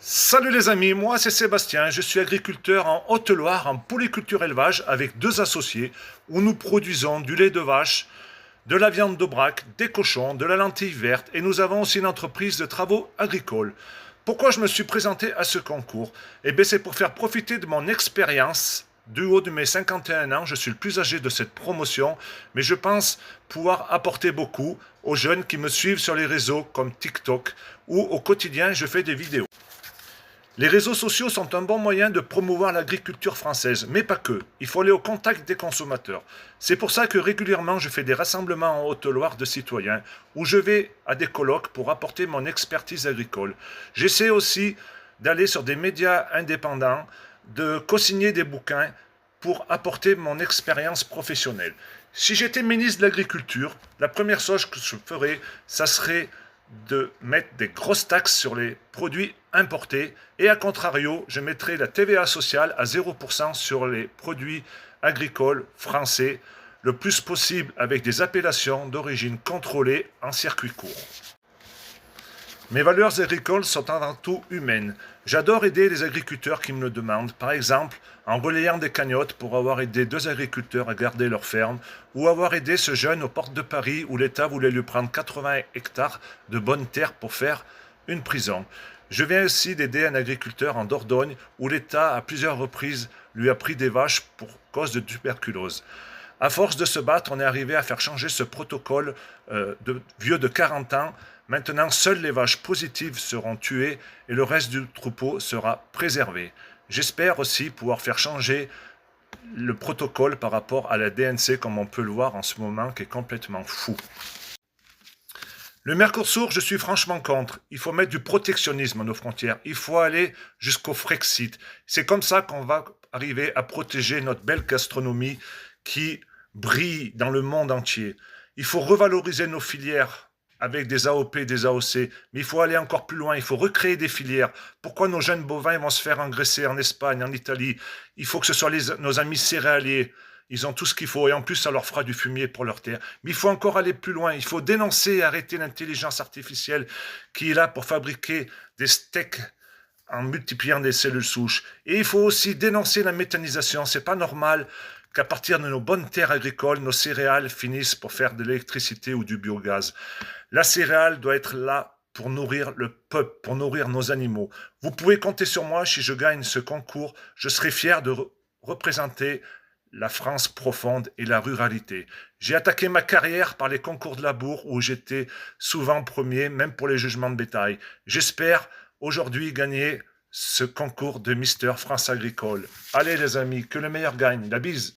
Salut les amis, moi c'est Sébastien, je suis agriculteur en Haute-Loire en polyculture élevage avec deux associés où nous produisons du lait de vache, de la viande d'aubrac, des cochons, de la lentille verte et nous avons aussi une entreprise de travaux agricoles. Pourquoi je me suis présenté à ce concours? Eh bien c'est pour faire profiter de mon expérience. Du haut de mes 51 ans, je suis le plus âgé de cette promotion, mais je pense pouvoir apporter beaucoup aux jeunes qui me suivent sur les réseaux comme TikTok où au quotidien je fais des vidéos. Les réseaux sociaux sont un bon moyen de promouvoir l'agriculture française, mais pas que. Il faut aller au contact des consommateurs. C'est pour ça que régulièrement je fais des rassemblements en Haute-Loire de citoyens, où je vais à des colloques pour apporter mon expertise agricole. J'essaie aussi d'aller sur des médias indépendants, de co-signer des bouquins pour apporter mon expérience professionnelle. Si j'étais ministre de l'Agriculture, la première chose que je ferais, ça serait de mettre des grosses taxes sur les produits importés et à contrario, je mettrai la TVA sociale à 0% sur les produits agricoles français, le plus possible avec des appellations d'origine contrôlée en circuit court. Mes valeurs agricoles sont avant tout humaines. J'adore aider les agriculteurs qui me le demandent, par exemple en relayant des cagnottes pour avoir aidé deux agriculteurs à garder leur ferme, ou avoir aidé ce jeune aux portes de Paris où l'État voulait lui prendre 80 hectares de bonnes terres pour faire une prison. Je viens aussi d'aider un agriculteur en Dordogne où l'État à plusieurs reprises lui a pris des vaches pour cause de tuberculose. À force de se battre, on est arrivé à faire changer ce protocole de vieux de 40 ans. Maintenant, seules les vaches positives seront tuées et le reste du troupeau sera préservé. J'espère aussi pouvoir faire changer le protocole par rapport à la DNC comme on peut le voir en ce moment qui est complètement fou. Le Mercosur, je suis franchement contre. Il faut mettre du protectionnisme à nos frontières. Il faut aller jusqu'au Frexit. C'est comme ça qu'on va arriver à protéger notre belle gastronomie qui brille dans le monde entier. Il faut revaloriser nos filières avec des AOP, des AOC, mais il faut aller encore plus loin, il faut recréer des filières. Pourquoi nos jeunes bovins vont se faire engraisser en Espagne, en Italie? Il faut que ce soit nos amis céréaliers. Ils ont tout ce qu'il faut et en plus ça leur fera du fumier pour leur terre. Mais il faut encore aller plus loin, il faut dénoncer et arrêter l'intelligence artificielle qui est là pour fabriquer des steaks en multipliant des cellules souches. Et il faut aussi dénoncer la méthanisation. C'est pas normal qu'à partir de nos bonnes terres agricoles, nos céréales finissent pour faire de l'électricité ou du biogaz. La céréale doit être là pour nourrir le peuple, pour nourrir nos animaux. Vous pouvez compter sur moi si je gagne ce concours. Je serai fier de représenter la France profonde et la ruralité. J'ai attaqué ma carrière par les concours de labour où j'étais souvent premier, même pour les jugements de bétail. J'espère aujourd'hui gagner ce concours de Mister France Agricole. Allez les amis, que le meilleur gagne. La bise.